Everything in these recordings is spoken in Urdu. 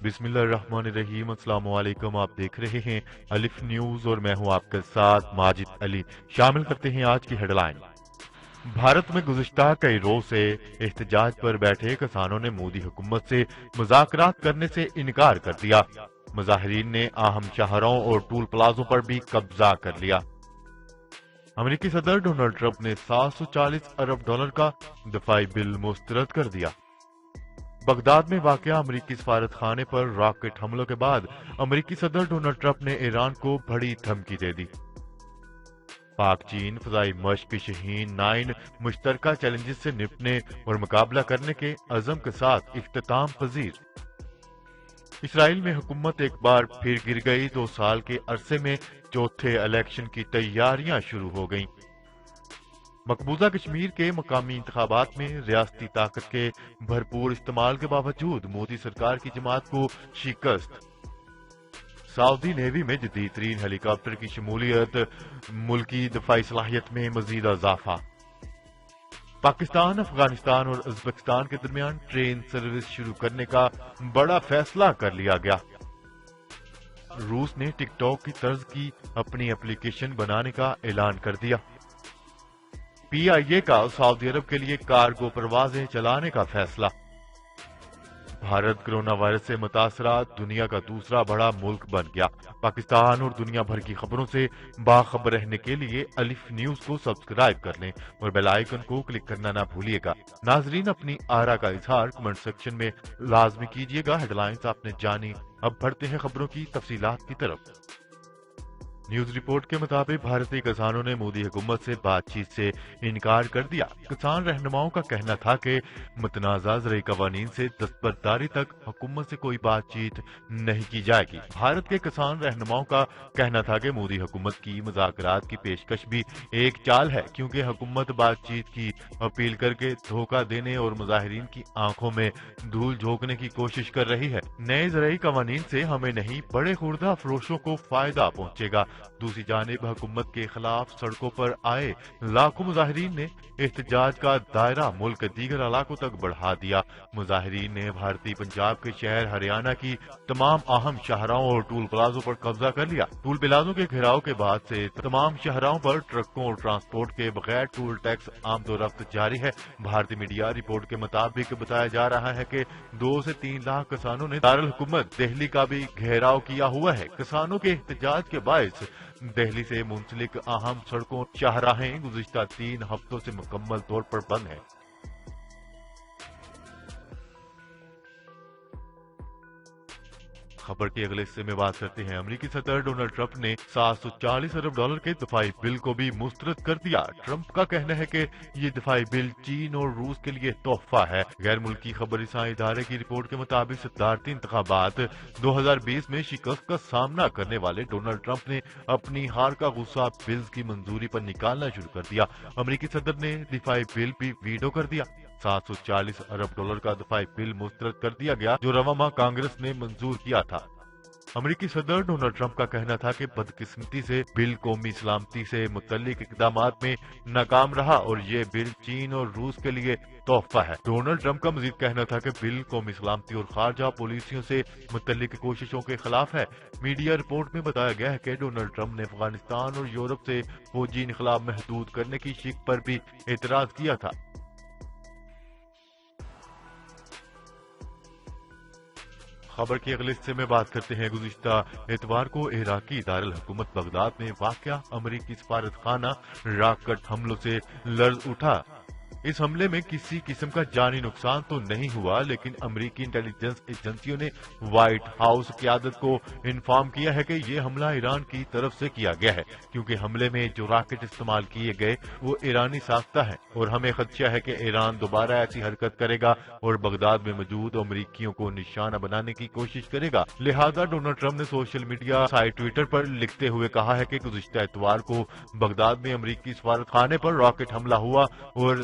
بسم اللہ الرحمن الرحیم۔ السلام علیکم، آپ دیکھ رہے ہیں الف نیوز اور میں ہوں آپ کے ساتھ ماجد علی۔ شامل کرتے ہیں آج کی ہیڈ لائن۔ بھارت میں گزشتہ کئی روز سے احتجاج پر بیٹھے کسانوں نے مودی حکومت سے مذاکرات کرنے سے انکار کر دیا۔ مظاہرین نے اہم شہروں اور ٹول پلازوں پر بھی قبضہ کر لیا۔ امریکی صدر ڈونلڈ ٹرمپ نے $740 ارب کا دفاعی بل مسترد کر دیا۔ بغداد میں واقع امریکی سفارت خانے پر راکٹ حملوں کے بعد امریکی صدر ڈونلڈ ٹرمپ نے ایران کو بڑی دھمکی دے دی۔ پاک چین فضائی مشق شاہین 9 مشترکہ چیلنجز سے نپٹنے اور مقابلہ کرنے کے عزم کے ساتھ اختتام پذیر۔ اسرائیل میں حکومت ایک بار پھر گر گئی، 2 سال کے عرصے میں چوتھے الیکشن کی تیاریاں شروع ہو گئیں۔ مقبوضہ کشمیر کے مقامی انتخابات میں ریاستی طاقت کے بھرپور استعمال کے باوجود مودی سرکار کی جماعت کو شکست۔ سعودی نیوی میں جدید ترین ہیلی کاپٹر کی شمولیت، ملکی دفاعی صلاحیت میں مزید اضافہ۔ پاکستان، افغانستان اور ازبکستان کے درمیان ٹرین سروس شروع کرنے کا بڑا فیصلہ کر لیا گیا۔ روس نے ٹک ٹاک کی طرز کی اپنی اپلیکیشن بنانے کا اعلان کر دیا۔ پی آئی اے کا سعودی عرب کے لیے کارگو پروازیں چلانے کا فیصلہ۔ بھارت کرونا وائرس سے متاثرہ دنیا کا دوسرا بڑا ملک بن گیا۔ پاکستان اور دنیا بھر کی خبروں سے باخبر رہنے کے لیے الف نیوز کو سبسکرائب کر لیں اور بیل آئیکن کو کلک کرنا نہ بھولیے گا۔ ناظرین، اپنی آرا کا اظہار کمنٹ سیکشن میں لازمی کیجیے گا۔ ہیڈ لائنز آپ نے جانی، اب بڑھتے ہیں خبروں کی تفصیلات کی طرف۔ نیوز رپورٹ کے مطابق بھارتی کسانوں نے مودی حکومت سے بات چیت سے انکار کر دیا۔ کسان رہنماؤں کا کہنا تھا کہ متنازع زرعی قوانین سے دستبرداری تک حکومت سے کوئی بات چیت نہیں کی جائے گی۔ بھارت کے کسان رہنماؤں کا کہنا تھا کہ مودی حکومت کی مذاکرات کی پیشکش بھی ایک چال ہے، کیونکہ حکومت بات چیت کی اپیل کر کے دھوکہ دینے اور مظاہرین کی آنکھوں میں دھول جھونکنے کی کوشش کر رہی ہے۔ نئے زرعی قوانین سے ہمیں نہیں، بڑے خوردہ فروشوں کو فائدہ پہنچے گا۔ دوسری جانب حکومت کے خلاف سڑکوں پر آئے لاکھوں مظاہرین نے احتجاج کا دائرہ ملک کے دیگر علاقوں تک بڑھا دیا۔ مظاہرین نے بھارتی پنجاب کے شہر ہریانہ کی تمام اہم شاہراہوں اور ٹول پلازوں پر قبضہ کر لیا۔ ٹول پلازوں کے گھیراؤ کے بعد سے تمام شاہراہوں پر ٹرکوں اور ٹرانسپورٹ کے بغیر ٹول ٹیکس آمد و رفت جاری ہے۔ بھارتی میڈیا رپورٹ کے مطابق بتایا جا رہا ہے کہ 2 سے 3 لاکھ کسانوں نے دارالحکومت دہلی کا بھی گھیراؤ کیا ہوا ہے۔ کسانوں کے احتجاج کے باعث دہلی سے منسلک اہم سڑکوں شاہراہیں گزشتہ 3 ہفتوں سے مکمل طور پر بند ہیں۔ خبر کے اگلے حصے میں بات کرتے ہیں۔ امریکی صدر ڈونلڈ ٹرمپ نے $740 ارب کے دفاعی بل کو بھی مسترد کر دیا۔ ٹرمپ کا کہنا ہے کہ یہ دفاعی بل چین اور روس کے لیے تحفہ ہے۔ غیر ملکی خبر رساں ادارے کی رپورٹ کے مطابق صدارتی انتخابات 2020 میں شکست کا سامنا کرنے والے ڈونلڈ ٹرمپ نے اپنی ہار کا غصہ بلز کی منظوری پر نکالنا شروع کر دیا۔ امریکی صدر نے دفاعی بل بھی ویٹو کر دیا۔ $740 ارب کا دفاعی بل مسترد کر دیا گیا، جو رواں ماہ کانگریس نے منظور کیا تھا۔ امریکی صدر ڈونلڈ ٹرمپ کا کہنا تھا کہ بدقسمتی سے بل قومی سلامتی سے متعلق اقدامات میں ناکام رہا اور یہ بل چین اور روس کے لیے تحفہ ہے۔ ڈونلڈ ٹرمپ کا مزید کہنا تھا کہ بل قومی سلامتی اور خارجہ پالیسیوں سے متعلق کوششوں کے خلاف ہے۔ میڈیا رپورٹ میں بتایا گیا ہے کہ ڈونلڈ ٹرمپ نے افغانستان اور یورپ سے فوجی انخلا محدود کرنے کی شک پر بھی اعتراض کیا تھا۔ خبر کے اگلے حصے میں بات کرتے ہیں۔ گزشتہ اتوار کو عراقی دارالحکومت بغداد میں واقع امریکی سفارت خانہ راکٹ حملوں سے لرز اٹھا۔ اس حملے میں کسی قسم کا جانی نقصان تو نہیں ہوا، لیکن امریکی انٹیلیجنس ایجنسیوں نے وائٹ ہاؤس قیادت کو انفارم کیا ہے کہ یہ حملہ ایران کی طرف سے کیا گیا ہے، کیونکہ حملے میں جو راکٹ استعمال کیے گئے وہ ایرانی ساختہ ہے اور ہمیں خدشہ ہے کہ ایران دوبارہ ایسی حرکت کرے گا اور بغداد میں موجود امریکیوں کو نشانہ بنانے کی کوشش کرے گا۔ لہذا ڈونلڈ ٹرمپ نے سوشل میڈیا سائٹ ٹویٹر پر لکھتے ہوئے کہا ہے کہ گزشتہ اتوار کو بغداد میں امریکی سفارت خانے پر راکٹ حملہ ہوا اور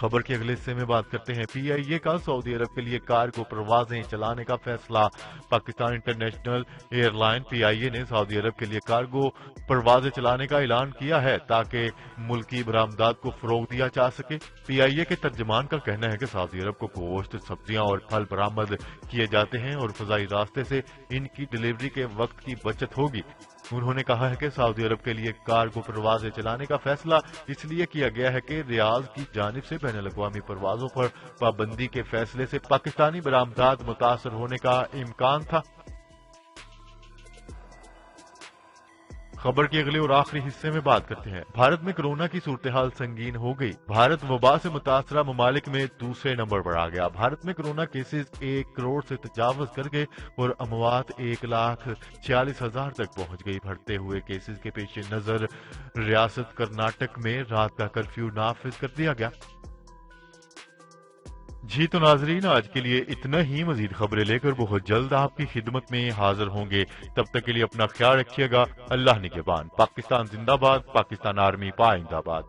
خبر کے اگلے حصے میں بات کرتے ہیں پی آئی اے کا سعودی عرب کے لیے کارگو پروازیں چلانے کا فیصلہ۔ پاکستان انٹرنیشنل ایئر لائن پی آئی اے نے سعودی عرب کے لیے کارگو پروازیں چلانے کا اعلان کیا ہے تاکہ ملکی برآمدات کو فروغ دیا جا سکے۔ پی آئی اے کے ترجمان کا کہنا ہے کہ سعودی عرب کو گوشت، سبزیاں اور پھل برآمد کیے جاتے ہیں اور فضائی راستے سے ان کی ڈلیوری کے وقت کی بچت ہوگی۔ انہوں نے کہا ہے کہ سعودی عرب کے لیے کارگو پروازیں چلانے کا فیصلہ اس لیے کیا گیا ہے کہ ریاض کی جانب سے بین الاقوامی پروازوں پر پابندی کے فیصلے سے پاکستانی برآمدات متاثر ہونے کا امکان تھا۔ خبر کے اگلے اور آخری حصے میں بات کرتے ہیں۔ بھارت میں کرونا کی صورتحال سنگین ہو گئی۔ بھارت وبا سے متاثرہ ممالک میں دوسرے نمبر پر آ گیا۔ بھارت میں کرونا کیسز 1 کروڑ سے تجاوز کر گئے اور اموات 1,46,000 تک پہنچ گئی۔ بڑھتے ہوئے کیسز کے پیش نظر ریاست کرناٹک میں رات کا کرفیو نافذ کر دیا گیا۔ جی تو ناظرین، آج کے لیے اتنا ہی۔ مزید خبریں لے کر بہت جلد آپ کی خدمت میں حاضر ہوں گے۔ تب تک کے لیے اپنا خیال رکھیے گا۔ اللہ نگہبان۔ پاکستان زندہ باد، پاکستان آرمی پائندہ باد۔